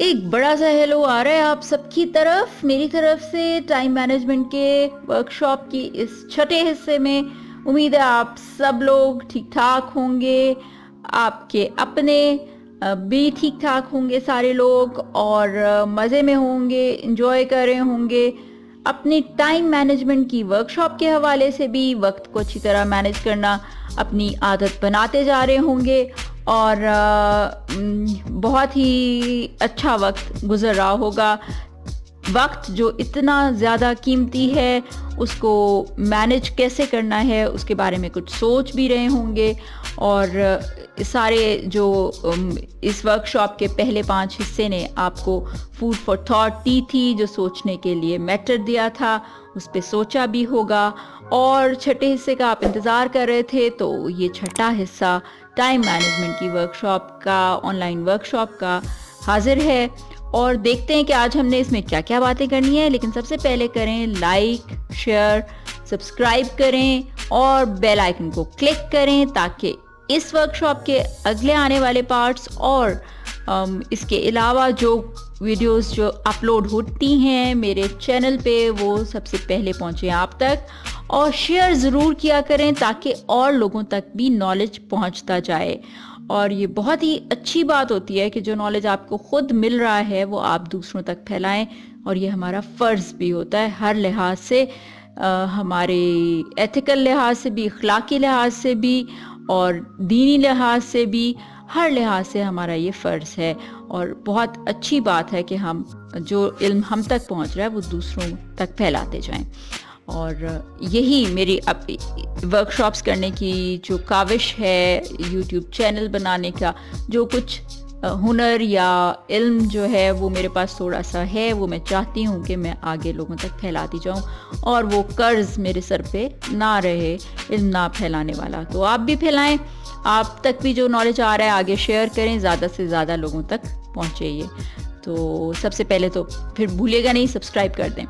ایک بڑا سا ہیلو آ رہا ہے آپ سب کی طرف میری طرف سے ٹائم مینجمنٹ کے ورکشاپ کی اس چھٹے حصے میں. امید ہے آپ سب لوگ ٹھیک ٹھاک ہوں گے, آپ کے اپنے بھی ٹھیک ٹھاک ہوں گے سارے لوگ, اور مزے میں ہوں گے, انجوائے کر رہے ہوں گے. اپنی ٹائم مینجمنٹ کی ورکشاپ کے حوالے سے بھی وقت کو اچھی طرح مینج کرنا اپنی عادت بناتے جا رہے ہوں گے, اور بہت ہی اچھا وقت گزر رہا ہوگا. وقت جو اتنا زیادہ قیمتی ہے اس کو مینج کیسے کرنا ہے اس کے بارے میں کچھ سوچ بھی رہے ہوں گے. اور سارے جو اس ورکشاپ کے پہلے 5 حصے نے آپ کو فوڈ فار تھاٹ دی تھی, جو سوچنے کے لیے میٹر دیا تھا, اس پہ سوچا بھی ہوگا. اور چھٹے حصے کا آپ انتظار کر رہے تھے, تو یہ چھٹا حصہ ٹائم مینجمنٹ کی ورکشاپ کا, آن لائن ورکشاپ کا حاضر ہے. اور دیکھتے ہیں کہ آج ہم نے اس میں کیا کیا باتیں کرنی ہے. لیکن سب سے پہلے کریں لائک, شیئر, سبسکرائب کریں اور بیل آئیکن کو کلک کریں, تاکہ اس ورکشاپ کے اگلے آنے والے پارٹس اور اس کے علاوہ جو ویڈیوز جو اپلوڈ ہوتی ہیں میرے چینل پہ وہ سب سے پہلے پہنچیں آپ تک. اور شیئر ضرور کیا کریں تاکہ اور لوگوں تک بھی نالج پہنچتا جائے. اور یہ بہت ہی اچھی بات ہوتی ہے کہ جو نالج آپ کو خود مل رہا ہے وہ آپ دوسروں تک پھیلائیں, اور یہ ہمارا فرض بھی ہوتا ہے ہر لحاظ سے, ہمارے ایتھیکل لحاظ سے بھی, اخلاقی لحاظ سے بھی, اور دینی لحاظ سے بھی. ہر لحاظ سے ہمارا یہ فرض ہے, اور بہت اچھی بات ہے کہ ہم جو علم ہم تک پہنچ رہا ہے وہ دوسروں تک پھیلاتے جائیں. اور یہی میری ورکشاپس کرنے کی جو کاوش ہے, یوٹیوب چینل بنانے کا جو کچھ ہنر یا علم جو ہے وہ میرے پاس تھوڑا سا ہے, وہ میں چاہتی ہوں کہ میں آگے لوگوں تک پھیلاتی جاؤں, اور وہ قرض میرے سر پہ نہ رہے علم نہ پھیلانے والا. تو آپ بھی پھیلائیں, آپ تک بھی جو نالج آ رہا ہے آگے شیئر کریں, زیادہ سے زیادہ لوگوں تک پہنچے یہ. تو سب سے پہلے تو پھر بھولیے گا نہیں, سبسکرائب کر دیں.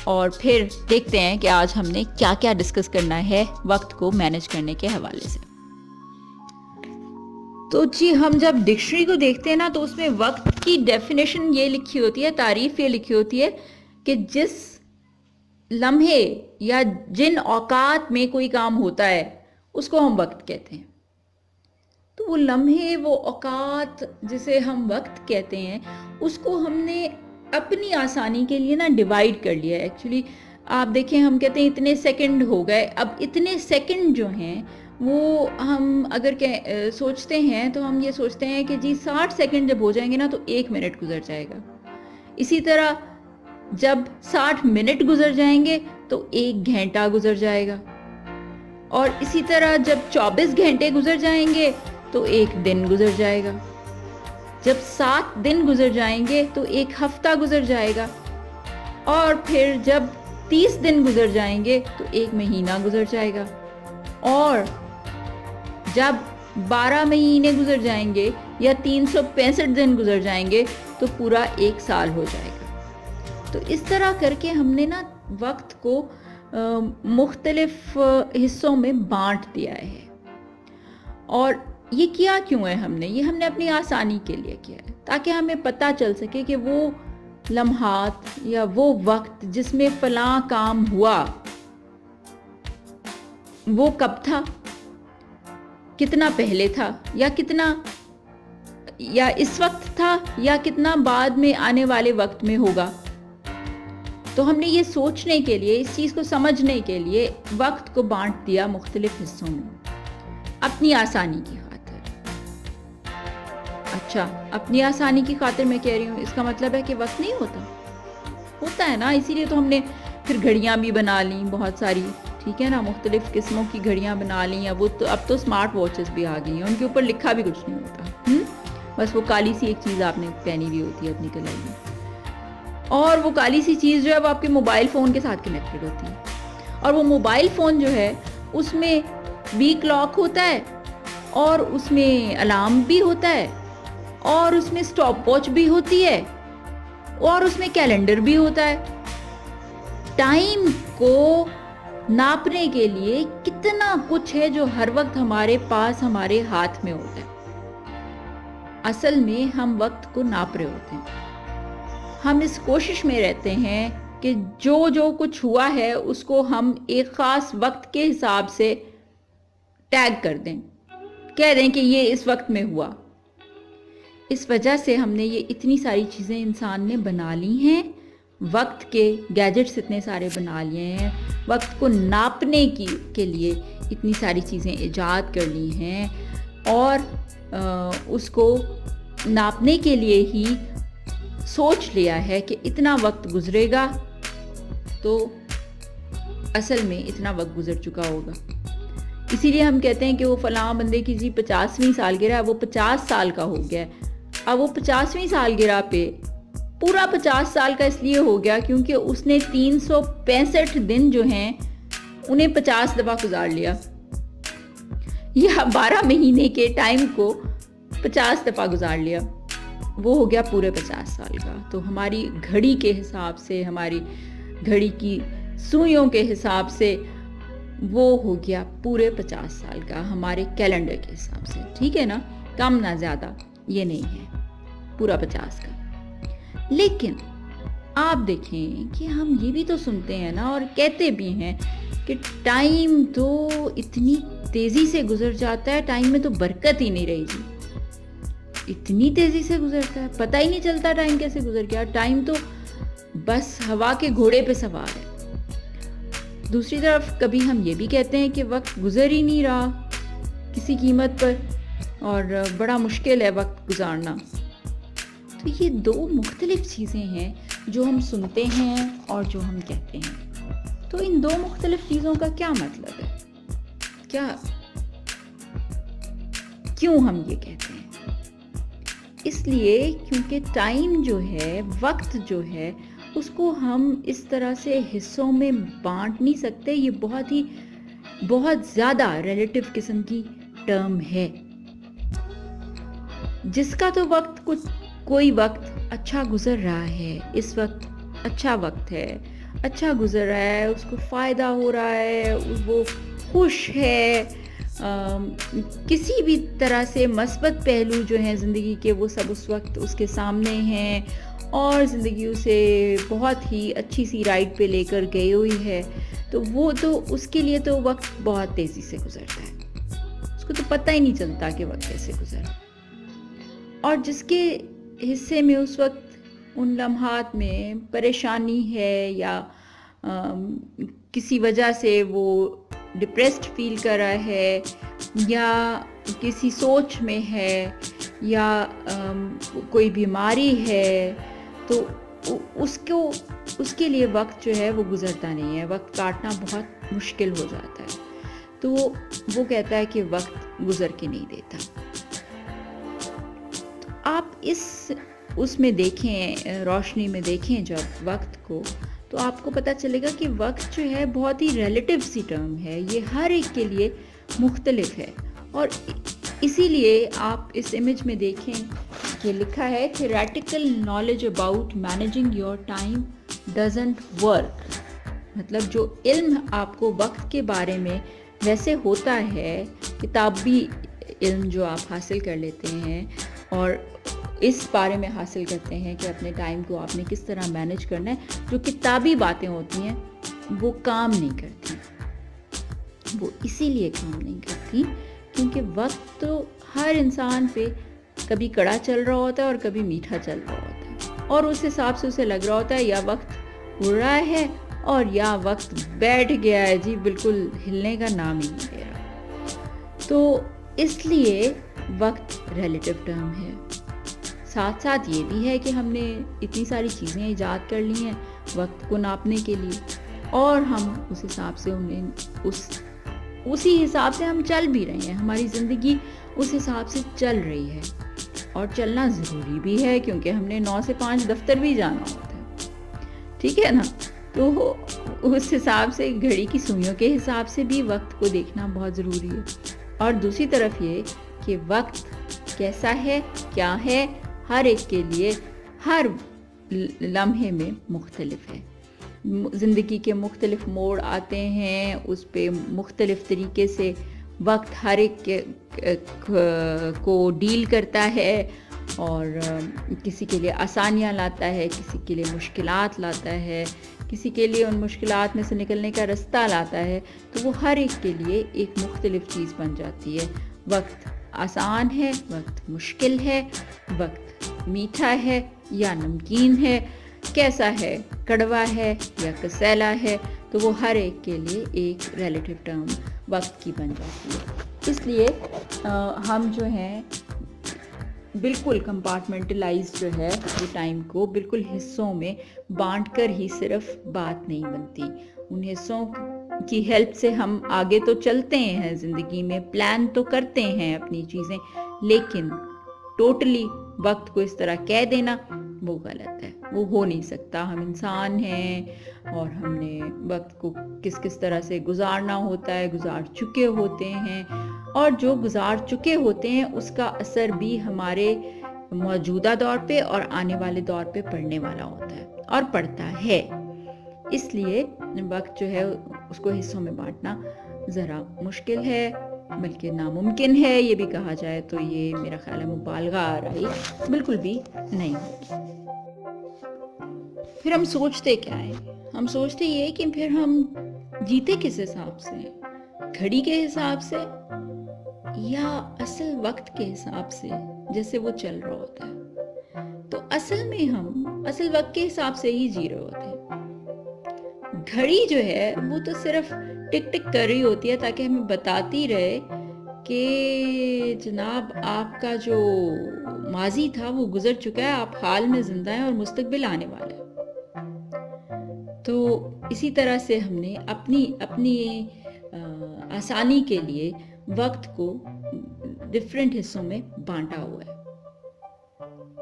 اور پھر دیکھتے ہیں کہ آج ہم نے کیا کیا ڈسکس کرنا ہے وقت کو مینج کرنے کے حوالے سے. تو جی, ہم جب ڈکشنری کو دیکھتے ہیں نا تو اس میں وقت کی ڈیفینیشن یہ لکھی ہوتی ہے, تعریف یہ لکھی ہوتی ہے کہ جس لمحے یا جن اوقات میں کوئی کام ہوتا ہے اس کو ہم وقت کہتے ہیں. تو وہ لمحے, وہ اوقات جسے ہم وقت کہتے ہیں, اس کو ہم نے اپنی آسانی کے لیے نا ڈیوائیڈ کر لیا ہے. ایکچولی آپ دیکھیں, ہم کہتے ہیں اتنے سیکنڈ ہو گئے. اب اتنے سیکنڈ جو ہیں وہ ہم اگر سوچتے ہیں تو ہم یہ سوچتے ہیں کہ جی 60 سیکنڈ جب ہو جائیں گے نا تو 1 منٹ گزر جائے گا. اسی طرح جب 60 منٹ گزر جائیں گے تو 1 گھنٹہ گزر جائے گا. اور اسی طرح جب 24 گھنٹے گزر جائیں گے تو 1 دن گزر جائے گا. جب 7 دن گزر جائیں گے تو 1 ہفتہ گزر جائے گا. اور پھر جب 30 دن گزر جائیں گے تو 1 مہینہ گزر جائے گا. اور جب 12 مہینے گزر جائیں گے یا 365 دن گزر جائیں گے تو پورا 1 سال ہو جائے گا. تو اس طرح کر کے ہم نے نا وقت کو مختلف حصوں میں بانٹ دیا ہے. اور یہ کیا کیوں ہے ہم نے؟ یہ ہم نے اپنی آسانی کے لیے کیا ہے, تاکہ ہمیں پتہ چل سکے کہ وہ لمحات یا وہ وقت جس میں فلاں کام ہوا وہ کب تھا, کتنا پہلے تھا, یا اس وقت تھا, یا کتنا بعد میں آنے والے وقت میں ہوگا. تو ہم نے یہ سوچنے کے لیے, اس چیز کو سمجھنے کے لیے وقت کو بانٹ دیا مختلف حصوں میں اپنی آسانی کی خاطر. اچھا, اپنی آسانی کی خاطر میں کہہ رہی ہوں, اس کا مطلب ہے کہ وقت نہیں ہوتا ہے نا. اسی لیے تو ہم نے پھر گھڑیاں بھی بنا لیں بہت ساری, ٹھیک ہے نا, مختلف قسموں کی گھڑیاں بنا لیں. یا وہ تو اب تو اسمارٹ واچز بھی آ گئی ہیں, ان کے اوپر لکھا بھی کچھ نہیں ہوتا, بس وہ کالی سی ایک چیز آپ نے پہنی ہوئی ہوتی ہے اپنی کلائی میں, اور وہ کالی سی چیز جو ہے وہ آپ کے موبائل فون کے ساتھ کنیکٹڈ ہوتی ہے. اور وہ موبائل فون جو ہے اس میں بھی کلاک ہوتا ہے, اور اس میں الارم بھی ہوتا ہے, اور اس میں سٹاپ واچ بھی ہوتی ہے, اور اس میں کیلنڈر بھی ہوتا ہے. ٹائم کو ناپنے کے لیے کتنا کچھ ہے جو ہر وقت ہمارے پاس ہمارے ہاتھ میں ہوتا ہے. اصل میں ہم وقت کو ناپ رہے ہوتے ہیں, ہم اس کوشش میں رہتے ہیں کہ جو کچھ ہوا ہے اس کو ہم ایک خاص وقت کے حساب سے ٹیگ کر دیں، کہہ دیں کہ یہ اس وقت میں ہوا۔ اس وجہ سے ہم نے یہ اتنی ساری چیزیں انسان نے بنا لی ہیں، وقت کے گیجٹس اتنے سارے بنا لیے ہیں، وقت کو ناپنے کے لیے اتنی ساری چیزیں ایجاد کر لی ہیں، اور اس کو ناپنے کے لیے ہی سوچ لیا ہے کہ اتنا وقت گزرے گا تو اصل میں اتنا وقت گزر چکا ہوگا۔ اسی لیے ہم کہتے ہیں کہ وہ فلاں بندے کی 50ویں سالگرہ ہے، وہ 50 سال کا ہو گیا ہے۔ اب وہ 50ویں سالگرہ پہ پورا 50 سال کا اس لیے ہو گیا کیونکہ اس نے 365 دن جو ہیں انہیں 50 دفعہ گزار لیا، یا 12 مہینے کے ٹائم کو 50 دفعہ گزار لیا، وہ ہو گیا پورے 50 سال کا۔ تو ہماری گھڑی کے حساب سے، ہماری گھڑی کی سوئیوں کے حساب سے وہ ہو گیا پورے 50 سال کا، ہمارے کیلنڈر کے حساب سے، ٹھیک ہے نا، کم نہ زیادہ یہ نہیں ہے، پورا 50 کا۔ لیکن آپ دیکھیں کہ ہم یہ بھی تو سنتے ہیں نا اور کہتے بھی ہیں کہ ٹائم تو اتنی تیزی سے گزر جاتا ہے، ٹائم میں تو برکت ہی نہیں رہی جی، اتنی تیزی سے گزرتا ہے، پتہ ہی نہیں چلتا ٹائم کیسے گزر گیا، ٹائم تو بس ہوا کے گھوڑے پہ سوار ہے۔ دوسری طرف کبھی ہم یہ بھی کہتے ہیں کہ وقت گزر ہی نہیں رہا کسی قیمت پر، اور بڑا مشکل ہے وقت گزارنا۔ تو یہ دو مختلف چیزیں ہیں جو ہم سنتے ہیں اور جو ہم کہتے ہیں۔ تو ان دو مختلف چیزوں کا کیا مطلب ہے؟ کیوں ہم یہ کہتے ہیں؟ اس لیے کیونکہ ٹائم جو ہے، وقت جو ہے، اس کو ہم اس طرح سے حصوں میں بانٹ نہیں سکتے، یہ بہت زیادہ ریلیٹیو قسم کی ٹرم ہے۔ جس کا تو کوئی وقت اچھا گزر رہا ہے، اس وقت اچھا وقت ہے، اچھا گزر رہا ہے، اس کو فائدہ ہو رہا ہے، وہ خوش ہے، کسی بھی طرح سے مثبت پہلو جو ہیں زندگی کے وہ سب اس وقت اس کے سامنے ہیں، اور زندگی اسے بہت ہی اچھی سی رائڈ پہ لے کر گئی ہوئی ہے، تو وہ تو اس کے لیے تو وقت بہت تیزی سے گزرتا ہے، اس کو تو پتہ ہی نہیں چلتا کہ وقت کیسے گزرا۔ اور جس کے حصے میں اس وقت ان لمحات میں پریشانی ہے، یا کسی وجہ سے وہ ڈپریسڈ فیل کر رہا ہے، یا کسی سوچ میں ہے، یا کوئی بیماری ہے، تو اس کے لیے وقت جو ہے وہ گزرتا نہیں ہے، وقت کاٹنا بہت مشکل ہو جاتا ہے، تو وہ کہتا ہے کہ وقت گزر کے نہیں دیتا۔ تو آپ اس میں دیکھیں، روشنی میں دیکھیں جب وقت کو، تو آپ کو پتہ چلے گا کہ وقت جو ہے بہت ہی ریلیٹیو سی ٹرم ہے، یہ ہر ایک کے لیے مختلف ہے، اور اسی لیے آپ اس امیج میں دیکھیں کہ لکھا ہے theoretical knowledge about managing your time doesn't work، مطلب جو علم آپ کو وقت کے بارے میں ویسے ہوتا ہے، کتابی علم جو آپ حاصل کر لیتے ہیں اور اس بارے میں حاصل کرتے ہیں کہ اپنے ٹائم کو آپ نے کس طرح مینیج کرنا ہے، جو کتابی باتیں ہوتی ہیں وہ کام نہیں کرتی، وہ اسی لیے کام نہیں کرتی کیونکہ وقت تو ہر انسان پہ کبھی کڑا چل رہا ہوتا ہے اور کبھی میٹھا چل رہا ہوتا ہے، اور اس حساب سے اسے لگ رہا ہوتا ہے یا وقت اڑ رہا ہے اور یا وقت بیٹھ گیا ہے جی، بالکل ہلنے کا نام ہی نہیں لے رہا۔ تو اس لیے وقت ریلیٹیو ٹرم ہے۔ ساتھ ساتھ یہ بھی ہے کہ ہم نے اتنی ساری چیزیں ایجاد کر لی ہیں وقت کو ناپنے کے لیے، اور ہم اس حساب سے اسی حساب سے ہم چل بھی رہے ہیں، ہماری زندگی اس حساب سے چل رہی ہے، اور چلنا ضروری بھی ہے کیونکہ ہم نے 9 سے 5 دفتر بھی جانا ہوتا ہے، ٹھیک ہے نا۔ تو اس حساب سے گھڑی کی سوئیوں کے حساب سے بھی وقت کو دیکھنا بہت ضروری ہے، اور دوسری طرف یہ کہ وقت کیسا ہے، کیا ہے، ہر ایک کے لیے ہر لمحے میں مختلف ہے، زندگی کے مختلف موڑ آتے ہیں، اس پہ مختلف طریقے سے وقت ہر ایک کو ڈیل کرتا ہے، اور کسی کے لیے آسانیاں لاتا ہے، کسی کے لیے مشکلات لاتا ہے، کسی کے لیے ان مشکلات میں سے نکلنے کا رستہ لاتا ہے. تو وہ ہر ایک کے لیے ایک مختلف چیز بن جاتی ہے. وقت آسان ہے، وقت مشکل ہے، وقت میٹھا ہے یا نمکین ہے، کیسا ہے، کڑوا ہے یا کسیلا ہے، تو وہ ہر ایک کے لیے ایک ریلیٹیو ٹرم وقت کی بن جاتی ہے. اس لیے ہم جو ہیں بالکل کمپارٹمنٹلائز جو ہے وہ ٹائم کو بالکل حصوں میں بانٹ کر ہی صرف بات نہیں بنتی. ان حصوں کی ہیلپ سے ہم آگے تو چلتے ہیں زندگی میں، پلان تو کرتے ہیں اپنی چیزیں، لیکن ٹوٹلی وقت کو اس طرح کہہ دینا وہ غلط ہے. وہ ہو نہیں سکتا. ہم انسان ہیں اور ہم نے وقت کو کس کس طرح سے گزارنا ہوتا ہے، گزار چکے ہوتے ہیں، اور جو گزار چکے ہوتے ہیں اس کا اثر بھی ہمارے موجودہ دور پہ اور آنے والے دور پہ پڑنے والا ہوتا ہے اور پڑتا ہے. اس لیے وقت جو ہے اس کو حصوں میں بانٹنا ذرا مشکل ہے، بلکہ ناممکن ہے. یہ بھی کہا جائے تو یہ میرا خیال ہے مبالغہ آ رہی بالکل بھی نہیں ہوگی. پھر ہم سوچتے کیا ہیں؟ ہم سوچتے یہ کہ پھر ہم جیتے کس حساب سے ہیں؟ گھڑی کے حساب سے یا اصل وقت کے حساب سے جیسے وہ چل رہا ہوتا ہے؟ تو اصل میں ہم اصل وقت کے حساب سے ہی جی رہے ہوتے ہیں. گھڑی جو ہے وہ تو صرف ٹک ٹک کر رہی ہوتی ہے تاکہ ہمیں بتاتی رہے کہ جناب آپ کا جو ماضی تھا وہ گزر چکا ہے، آپ حال میں زندہ ہیں اور مستقبل آنے والا ہے. تو اسی طرح سے ہم نے اپنی آسانی کے لیے وقت کو ڈفرینٹ حصوں میں بانٹا ہوا ہے.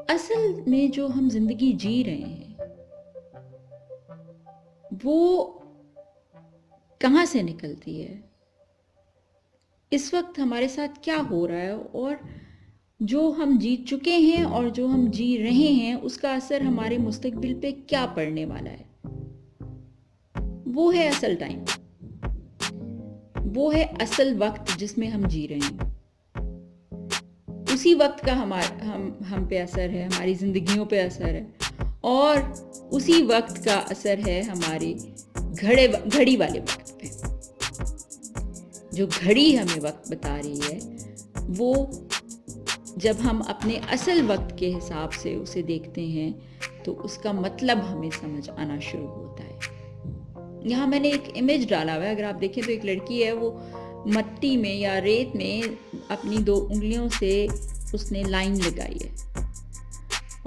اصل میں جو ہم زندگی جی رہے ہیں وہ کہاں سے نکلتی ہے، اس وقت ہمارے ساتھ کیا ہو رہا ہے، اور جو ہم جیت چکے ہیں اور جو ہم جی رہے ہیں اس کا اثر ہمارے مستقبل پہ کیا پڑنے والا ہے. وہ ہے اصل ٹائم، وہ ہے اصل وقت جس میں ہم جی رہے ہیں. اسی وقت کا ہم پہ اثر ہے، ہماری زندگیوں پہ اثر ہے، اور اسی وقت کا اثر ہے ہماری گھڑی والے وقت پہ. جو گھڑی ہمیں وقت بتا رہی ہے وہ جب ہم اپنے اصل وقت کے حساب سے اسے دیکھتے ہیں تو اس کا مطلب ہمیں سمجھ آنا شروع ہوتا ہے. یہاں میں نے ایک امیج ڈالا ہوا ہے، اگر آپ دیکھیں تو ایک لڑکی ہے، وہ مٹی میں یا ریت میں اپنی 2 انگلیوں سے اس نے لائن لگائی ہے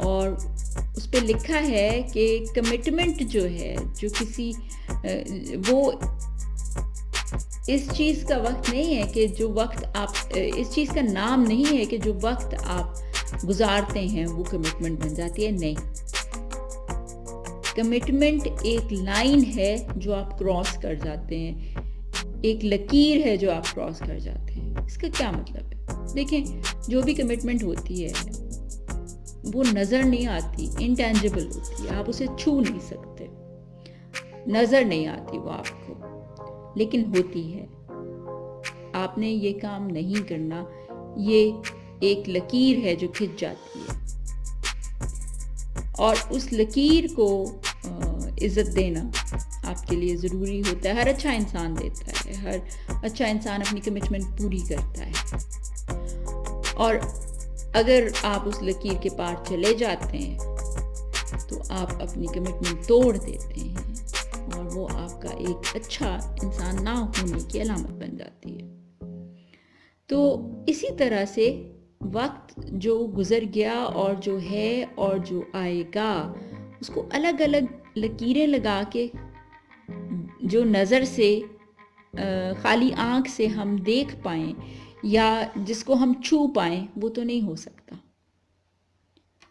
اور اس پہ لکھا ہے کہ کمٹمنٹ جو ہے، جو کسی وہ اس چیز کا وقت نہیں ہے کہ جو وقت آپ اس چیز کا نام نہیں ہے کہ جو وقت آپ گزارتے ہیں وہ کمٹمنٹ بن جاتی ہے. نہیں، کمٹمنٹ ایک لائن ہے جو آپ کراس کر جاتے ہیں، ایک لکیر ہے جو آپ کراس کر جاتے ہیں. اس کا کیا مطلب ہے؟ دیکھیں، جو بھی کمٹمنٹ ہوتی ہے وہ نظر نہیں آتی، انٹینجبل ہوتی ہے، آپ اسے چھو نہیں سکتے، نظر نہیں آتی وہ آپ کو، لیکن ہوتی ہے. آپ نے یہ کام نہیں کرنا، یہ ایک لکیر ہے جو کھنچ جاتی ہے، اور اس لکیر کو عزت دینا آپ کے لیے ضروری ہوتا ہے. ہر اچھا انسان دیتا ہے، ہر اچھا انسان اپنی کمٹمنٹ پوری کرتا ہے، اور اگر آپ اس لکیر کے پار چلے جاتے ہیں تو آپ اپنی کمٹمنٹ توڑ دیتے ہیں اور وہ آپ کا ایک اچھا انسان نہ ہونے کی علامت بن جاتی ہے. تو اسی طرح سے وقت جو گزر گیا اور جو ہے اور جو آئے گا اس کو الگ الگ لکیریں لگا کے جو نظر سے خالی آنکھ سے ہم دیکھ پائیں یا جس کو ہم چھو پائیں وہ تو نہیں ہو سکتا.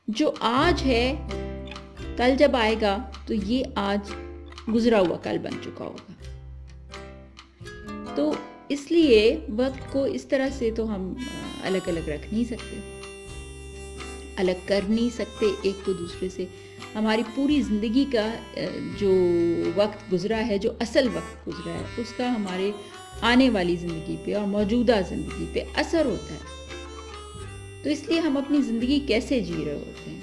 جو آج ہے کل جب آئے گا تو یہ آج گزرا ہوا کل بن چکا ہوگا. تو اس لیے وقت کو اس طرح سے تو ہم الگ الگ رکھ نہیں سکتے، الگ کر نہیں سکتے ایک تو دوسرے سے. ہماری پوری زندگی کا جو وقت گزرا ہے، جو اصل وقت گزرا ہے، اس کا ہمارے آنے والی زندگی پہ اور موجودہ زندگی پہ اثر ہوتا ہے. تو تو اس لیے ہم اپنی زندگی کیسے جی رہے ہوتے ہیں؟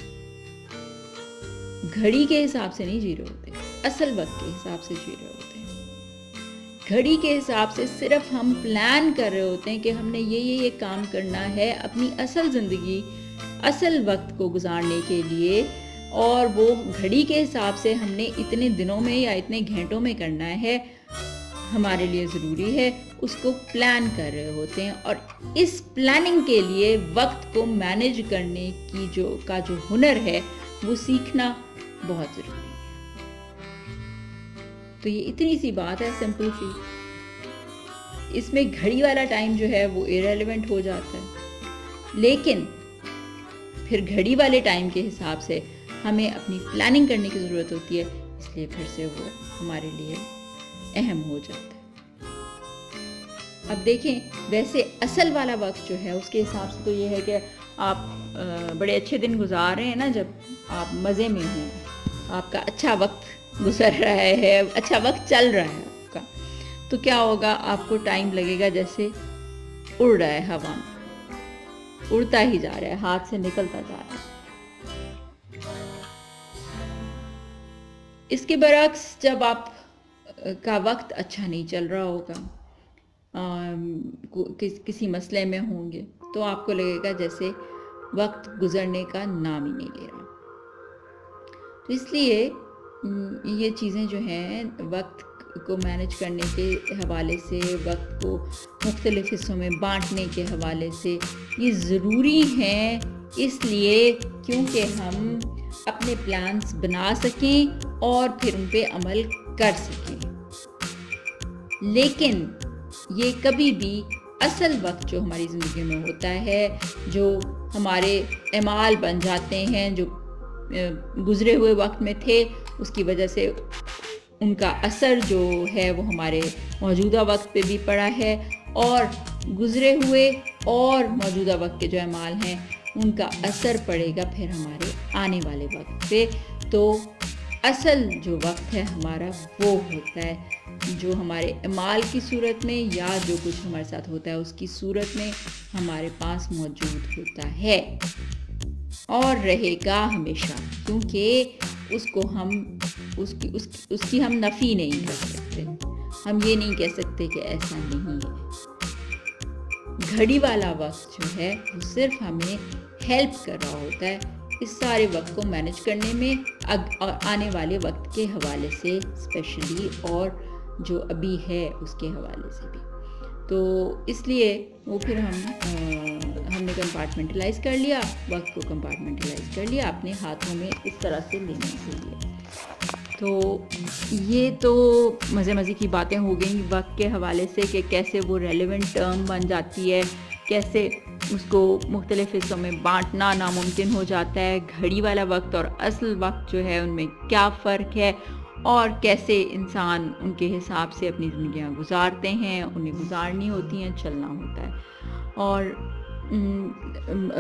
گھڑی کے حساب سے نہیں جی رہے ہوتے، اصل وقت کے حساب سے جی رہے ہوتے ہیں۔ گھڑی کے حساب سے صرف ہم پلان کر رہے ہوتے ہیں کہ ہم نے یہ کام کرنا ہے اپنی اصل زندگی، اصل وقت کو گزارنے کے لیے، اور وہ گھڑی کے حساب سے ہم نے اتنے دنوں میں یا اتنے گھنٹوں میں کرنا ہے، ہمارے لیے ضروری ہے، اس کو پلان کر رہے ہوتے ہیں۔ اور اس پلاننگ کے لیے وقت کو مینیج کرنے کی جو ہنر ہے وہ سیکھنا بہت ضروری ہے۔ تو یہ اتنی سی بات ہے، سمپل سی۔ اس میں گھڑی والا ٹائم جو ہے وہ ایرریلیونٹ ہو جاتا ہے، لیکن پھر گھڑی والے ٹائم کے حساب سے ہمیں اپنی پلاننگ کرنے کی ضرورت ہوتی ہے، اس لیے پھر سے وہ ہمارے لیے اہم ہو جاتا ہے۔ اب دیکھیں، ویسے اصل والا وقت جو ہے اس کے حساب سے تو یہ ہے کہ آپ بڑے اچھے دن گزار رہے ہیں نا، جب آپ مزے میں ہیں، آپ کا اچھا وقت گزر رہا ہے، اچھا وقت چل رہا ہے آپ کا، تو کیا ہوگا؟ آپ کو ٹائم لگے گا جیسے اڑ رہا ہے ہوا میں، اڑتا ہی جا رہا ہے، ہاتھ سے نکلتا جا رہا ہے۔ اس کے برعکس جب آپ کا وقت اچھا نہیں چل رہا ہوگا، کسی مسئلے میں ہوں گے، تو آپ کو لگے گا جیسے وقت گزرنے کا نام ہی نہیں لے رہا۔ تو اس لیے یہ چیزیں جو ہیں وقت کو مینیج کرنے کے حوالے سے، وقت کو مختلف حصوں میں بانٹنے کے حوالے سے یہ ضروری ہیں، اس لیے کیونکہ ہم اپنے پلانز بنا سکیں اور پھر ان پہ عمل کر سکیں۔ لیکن یہ کبھی بھی اصل وقت جو ہماری زندگی میں ہوتا ہے، جو ہمارے اعمال بن جاتے ہیں، جو گزرے ہوئے وقت میں تھے، اس کی وجہ سے ان کا اثر جو ہے وہ ہمارے موجودہ وقت پہ بھی پڑا ہے، اور گزرے ہوئے اور موجودہ وقت کے جو اعمال ہیں ان کا اثر پڑے گا پھر ہمارے آنے والے وقت پہ۔ تو اصل جو وقت ہے ہمارا وہ ہوتا ہے جو ہمارے اعمال کی صورت میں یا جو کچھ ہمارے ساتھ ہوتا ہے اس کی صورت میں ہمارے پاس موجود ہوتا ہے اور رہے گا ہمیشہ، کیونکہ اس کو ہم اس کی ہم نفی نہیں کر سکتے، ہم یہ نہیں کہہ سکتے کہ ایسا نہیں ہے۔ گھڑی والا وقت جو ہے وہ صرف ہمیں ہیلپ کر رہا ہوتا ہے اس سارے وقت کو مینیج کرنے میں، آنے والے وقت کے حوالے سے اسپیشلی، اور جو ابھی ہے اس کے حوالے سے بھی۔ تو اس لیے وہ پھر ہم نے کمپارٹمنٹلائز کر لیا، وقت کو کمپارٹمنٹلائز کر لیا اپنے ہاتھوں میں اس طرح سے لینے کے لیے۔ تو یہ تو مزے کی باتیں ہو گئیں وقت کے حوالے سے کہ کیسے وہ ریلیونٹ ٹرم بن جاتی ہے، کیسے اس کو مختلف حصوں میں بانٹنا ناممکن ہو جاتا ہے، گھڑی والا وقت اور اصل وقت جو ہے ان میں کیا فرق ہے، اور کیسے انسان ان کے حساب سے اپنی زندگیاں گزارتے ہیں، انہیں گزارنی ہوتی ہیں، چلنا ہوتا ہے۔ اور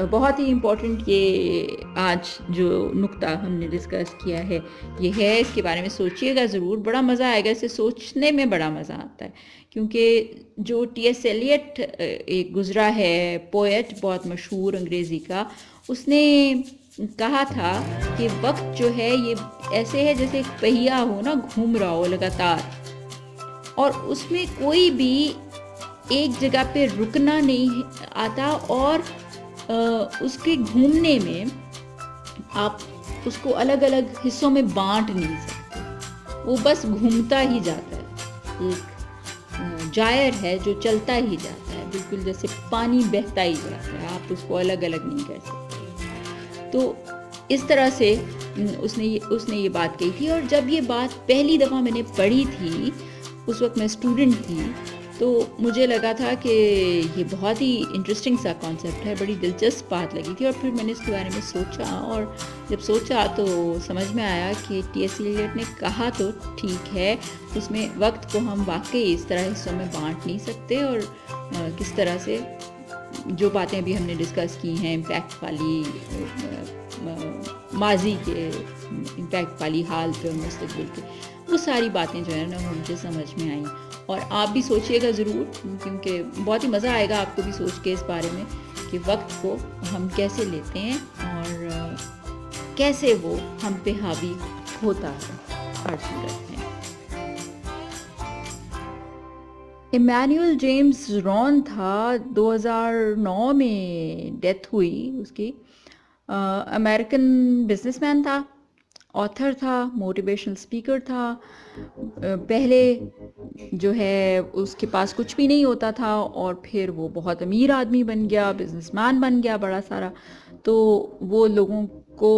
بہت ہی امپورٹنٹ یہ آج جو نقطہ ہم نے ڈسکس کیا ہے یہ ہے، اس کے بارے میں سوچیے گا ضرور، بڑا مزہ آئے گا، اسے سوچنے میں بڑا مزہ آتا ہے، کیونکہ جو ٹی ایس ایلیٹ ایک گزرا ہے پوئٹ بہت مشہور انگریزی کا، اس نے کہا تھا کہ وقت جو ہے یہ ایسے ہے جیسے ایک پہیا ہو نا، گھوم رہا ہو لگاتار، اور اس میں کوئی بھی ایک جگہ پہ رکنا نہیں آتا، اور اس کے گھومنے میں آپ اس کو الگ الگ حصوں میں بانٹ نہیں سکتے، وہ بس گھومتا ہی جاتا ہے، ایک جائر ہے جو چلتا ہی جاتا ہے، بالکل جیسے پانی بہتا ہی جاتا ہے، آپ اس کو الگ الگ نہیں کر سکتے۔ تو اس طرح سے اس نے یہ بات کہی تھی، اور جب یہ بات پہلی دفعہ میں نے پڑھی تھی، اس وقت میں اسٹوڈنٹ تھی، تو مجھے لگا تھا کہ یہ بہت ہی انٹرسٹنگ سا کانسیپٹ ہے، بڑی دلچسپ بات لگی تھی، اور پھر میں نے اس کے بارے میں سوچا، اور جب سوچا تو سمجھ میں آیا کہ ٹی ایس ایلیٹ نے کہا تو ٹھیک ہے، اس میں وقت کو ہم واقعی اس طرح حصوں میں بانٹ نہیں سکتے، اور کس طرح سے جو باتیں بھی ہم نے ڈسکس کی ہیں، امپیکٹ والی، ماضی کے امپیکٹ والی، حال پہ اور مستقبل کے، وہ ساری باتیں جو ہے نا وہ مجھے سمجھ میں آئیں۔ اور آپ بھی سوچیے گا ضرور، کیونکہ بہت ہی مزہ آئے گا آپ کو بھی سوچ کے اس بارے میں کہ وقت کو ہم کیسے لیتے ہیں اور کیسے وہ ہم پہ حاوی ہوتا ہے ہر صورت میں۔ ایمینول جیمز رون تھا، 2009 میں ڈیتھ ہوئی اس کی، امریکن بزنس مین تھا، آتھر تھا، موٹیویشنل اسپیکر تھا۔ پہلے جو ہے اس کے پاس کچھ بھی نہیں ہوتا تھا اور پھر وہ بہت امیر آدمی بن گیا، بزنس مین بن گیا بڑا سارا۔ تو وہ لوگوں کو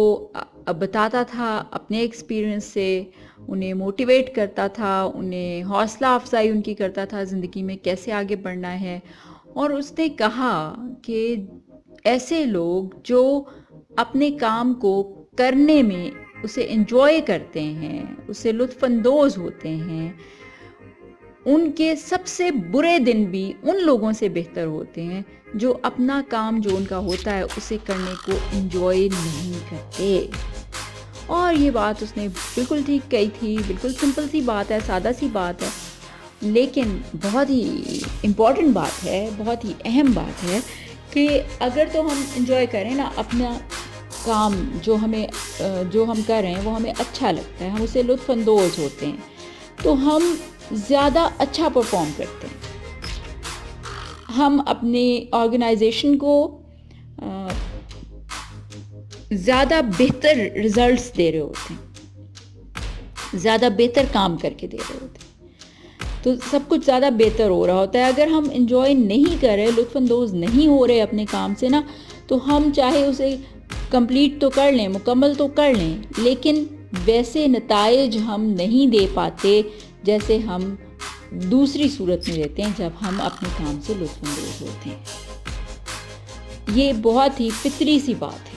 بتاتا تھا اپنے ایکسپیرئنس سے، انہیں موٹیویٹ کرتا تھا، انہیں حوصلہ افزائی ان کی کرتا تھا زندگی میں کیسے آگے بڑھنا ہے۔ اور اس نے کہا کہ ایسے لوگ جو اپنے کام کو کرنے میں اسے انجوائے کرتے ہیں، اسے لطف اندوز ہوتے ہیں، ان کے سب سے برے دن بھی ان لوگوں سے بہتر ہوتے ہیں جو اپنا کام جو ان کا ہوتا ہے اسے کرنے کو انجوائے نہیں کرتے۔ اور یہ بات اس نے بالکل ٹھیک کہی تھی، بالکل سمپل سی بات ہے، سادہ سی بات ہے، لیکن بہت ہی امپورٹنٹ بات ہے، بہت ہی اہم بات ہے کہ اگر تو ہم انجوائے کریں نا اپنا کام، جو ہم کر رہے ہیں وہ ہمیں اچھا لگتا ہے، ہم اسے لطف اندوز ہوتے ہیں، تو ہم زیادہ اچھا پرفارم کرتے ہیں، ہم اپنی آرگنائزیشن کو زیادہ بہتر ریزلٹس دے رہے ہوتے ہیں، زیادہ بہتر کام کر کے دے رہے ہوتے ہیں، تو سب کچھ زیادہ بہتر ہو رہا ہوتا ہے۔ اگر ہم انجوائے نہیں کر رہے، لطف اندوز نہیں ہو رہے اپنے کام سے نا، تو ہم چاہے اسے کمپلیٹ تو کر لیں، مکمل تو کر لیں، لیکن ویسے نتائج ہم نہیں دے پاتے جیسے ہم دوسری صورت میں دیتے ہیں جب ہم اپنے کام سے لطف اندوز ہوتے ہیں۔ یہ بہت ہی فطری سی بات ہے،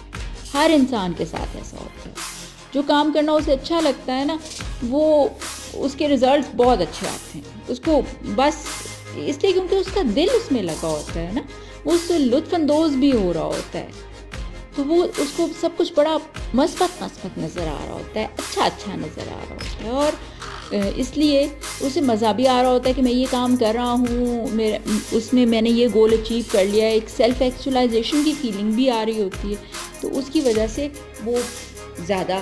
ہر انسان کے ساتھ ایسا ہوتا ہے۔ جو کام کرنا اسے اچھا لگتا ہے نا، وہ اس کے ریزلٹس بہت اچھے آتے ہیں، اس کو بس اس لیے کیونکہ اس کا دل اس میں لگا ہوتا ہے نا، وہ اس سے لطف اندوز بھی ہو رہا ہوتا ہے، تو وہ اس کو سب کچھ بڑا مثبت نظر آ رہا ہوتا ہے، اچھا نظر آ رہا ہوتا ہے، اور اس لیے اسے مزہ بھی آ رہا ہوتا ہے کہ میں یہ کام کر رہا ہوں، اس میں میں نے یہ گول اچیو کر لیا ہے، ایک سیلف ایکچولائزیشن کی فیلنگ بھی آ رہی ہوتی ہے، تو اس کی وجہ سے وہ زیادہ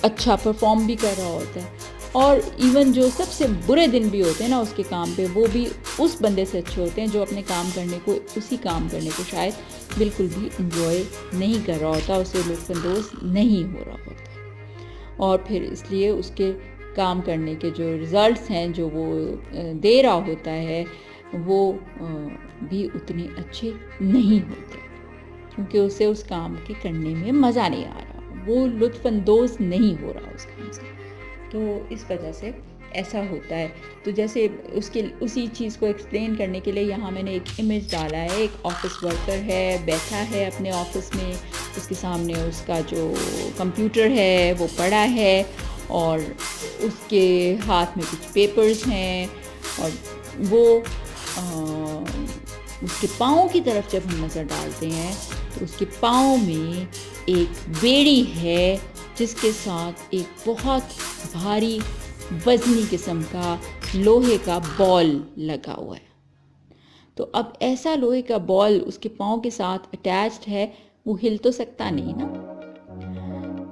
اچھا پرفارم بھی کر رہا ہوتا ہے۔ اور ایون جو سب سے برے دن بھی ہوتے ہیں نا اس کے کام پہ، وہ بھی اس بندے سے اچھے ہوتے ہیں جو اپنے اسی کام کرنے کو شاید بالکل بھی انجوائے نہیں کر رہا ہوتا، اسے لطف اندوز نہیں ہو رہا ہوتا، اور پھر اس لیے اس کے کام کرنے کے جو ریزلٹس ہیں جو وہ دے رہا ہوتا ہے وہ بھی اتنے اچھے نہیں ہوتے، کیونکہ اسے اس کام کے کرنے میں مزہ نہیں آ رہا، وہ لطف اندوز نہیں ہو رہا اس کام سے، تو اس وجہ سے ایسا ہوتا ہے۔ تو جیسے اسی چیز کو ایکسپلین کرنے کے لیے یہاں میں نے ایک امیج ڈالا ہے، ایک آفس ورکر ہے، بیٹھا ہے اپنے آفس میں، اس کے سامنے اس کا جو کمپیوٹر ہے وہ پڑا ہے، اور اس کے ہاتھ میں کچھ پیپرز ہیں، اور وہ اس کے پاؤں کی طرف جب ہم نظر ڈالتے ہیں تو اس کے پاؤں میں ایک بیڑی ہے جس کے ساتھ ایک بہت بھاری وزنی قسم کا لوہے کا بال لگا ہوا ہے۔ تو اب ایسا لوہے کا بال اس کے پاؤں کے ساتھ اٹیچڈ ہے، وہ ہل تو سکتا نہیں نا،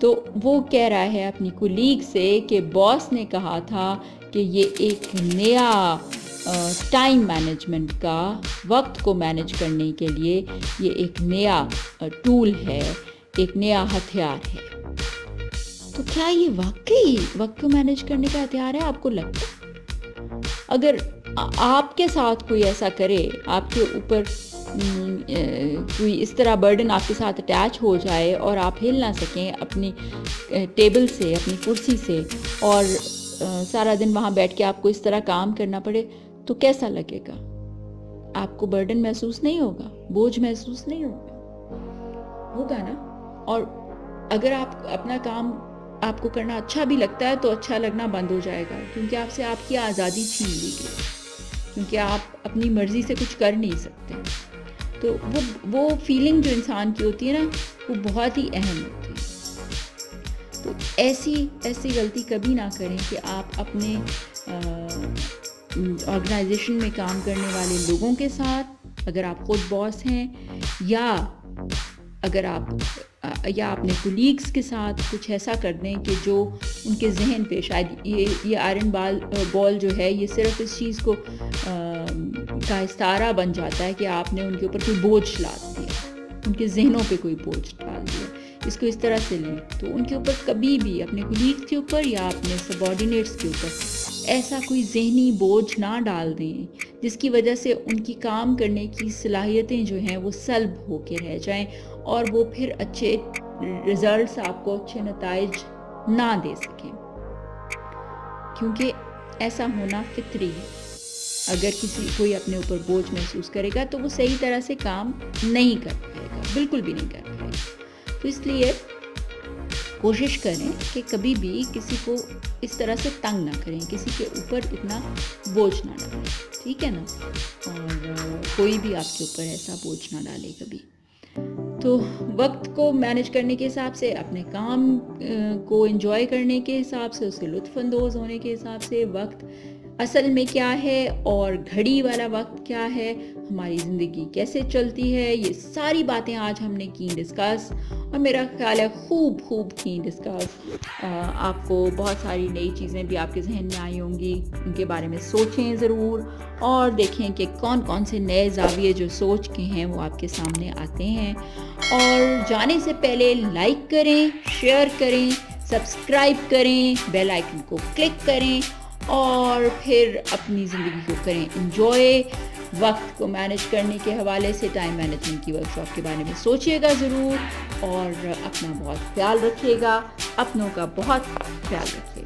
تو وہ کہہ رہا ہے اپنی کولیگ سے کہ باس نے کہا تھا کہ یہ ایک نیا ٹائم مینجمنٹ کا، وقت کو مینج کرنے کے لیے یہ ایک نیا ٹول ہے، ایک نیا ہتھیار ہے۔ تو کیا یہ واقعی وقت کو مینج کرنے کا ہتھیار ہے؟ آپ کو لگتا ہے اگر آپ کے ساتھ کوئی ایسا کرے، آپ کے اوپر کوئی اس طرح برڈن آپ کے ساتھ اٹیچ ہو جائے اور آپ ہل نہ سکیں اپنی ٹیبل سے، اپنی کرسی سے، اور سارا دن وہاں بیٹھ کے آپ کو اس طرح کام کرنا پڑے، تو کیسا لگے گا؟ آپ کو برڈن محسوس نہیں ہوگا؟ بوجھ محسوس نہیں ہوگا نا؟ اور اگر آپ اپنا کام آپ کو کرنا اچھا بھی لگتا ہے تو اچھا لگنا بند ہو جائے گا، کیونکہ آپ سے آپ کی آزادی چھین لی گئی، کیونکہ آپ اپنی مرضی سے کچھ کر نہیں سکتے۔ تو وہ فیلنگ جو انسان کی ہوتی ہے نا، وہ بہت ہی اہم ہوتی ہے۔ تو ایسی غلطی کبھی نہ کریں کہ آپ اپنے آرگنائزیشن میں کام کرنے والے لوگوں کے ساتھ اگر آپ خود باس ہیں یا اگر آپ یا اپنے کولیگس کے ساتھ کچھ ایسا کر دیں کہ جو ان کے ذہن پہ شاید یہ آئرن بال جو ہے یہ صرف اس چیز کو کا استعارہ بن جاتا ہے کہ آپ نے ان کے اوپر کوئی بوجھ لاد دیا، ان کے ذہنوں پہ کوئی بوجھ ڈال دیا، اس کو اس طرح سے لیں تو ان کے اوپر کبھی بھی اپنے کولیگس کے اوپر یا اپنے سبارڈینیٹس کے اوپر ایسا کوئی ذہنی بوجھ نہ ڈال دیں جس کی وجہ سے ان کی کام کرنے کی صلاحیتیں جو ہیں وہ سلب ہو کے رہ جائیں اور وہ پھر اچھے ریزلٹس آپ کو اچھے نتائج نہ دے سکیں، کیونکہ ایسا ہونا فطری ہے۔ اگر کوئی اپنے اوپر بوجھ محسوس کرے گا تو وہ صحیح طرح سے کام نہیں کر پائے گا، بالکل بھی نہیں کر پائے گا۔ تو اس لیے کوشش کریں کہ کبھی بھی کسی کو اس طرح سے تنگ نہ کریں، کسی کے اوپر اتنا بوجھ نہ ڈالیں، ٹھیک ہے نا، اور کوئی بھی آپ کے اوپر ایسا بوجھ نہ ڈالے کبھی۔ تو وقت کو مینیج کرنے کے حساب سے، اپنے کام کو انجوائے کرنے کے حساب سے، اس کے لطف اندوز ہونے کے حساب سے، وقت اصل میں کیا ہے اور گھڑی والا وقت کیا ہے، ہماری زندگی کیسے چلتی ہے، یہ ساری باتیں آج ہم نے کی ڈسکس، اور میرا خیال ہے خوب کی ڈسکس۔ آپ کو بہت ساری نئی چیزیں بھی آپ کے ذہن میں آئی ہوں گی، ان کے بارے میں سوچیں ضرور اور دیکھیں کہ کون سے نئے زاویے جو سوچ کے ہیں وہ آپ کے سامنے آتے ہیں۔ اور جانے سے پہلے لائک کریں، شیئر کریں، سبسکرائب کریں، بیل آئیکن کو کلک کریں اور پھر اپنی زندگی کو کریں انجوائے۔ وقت کو مینیج کرنے کے حوالے سے ٹائم مینجمنٹ کی ورکشاپ کے بارے میں سوچیے گا ضرور، اور اپنا بہت خیال رکھیے گا، اپنوں کا بہت خیال رکھیے گا۔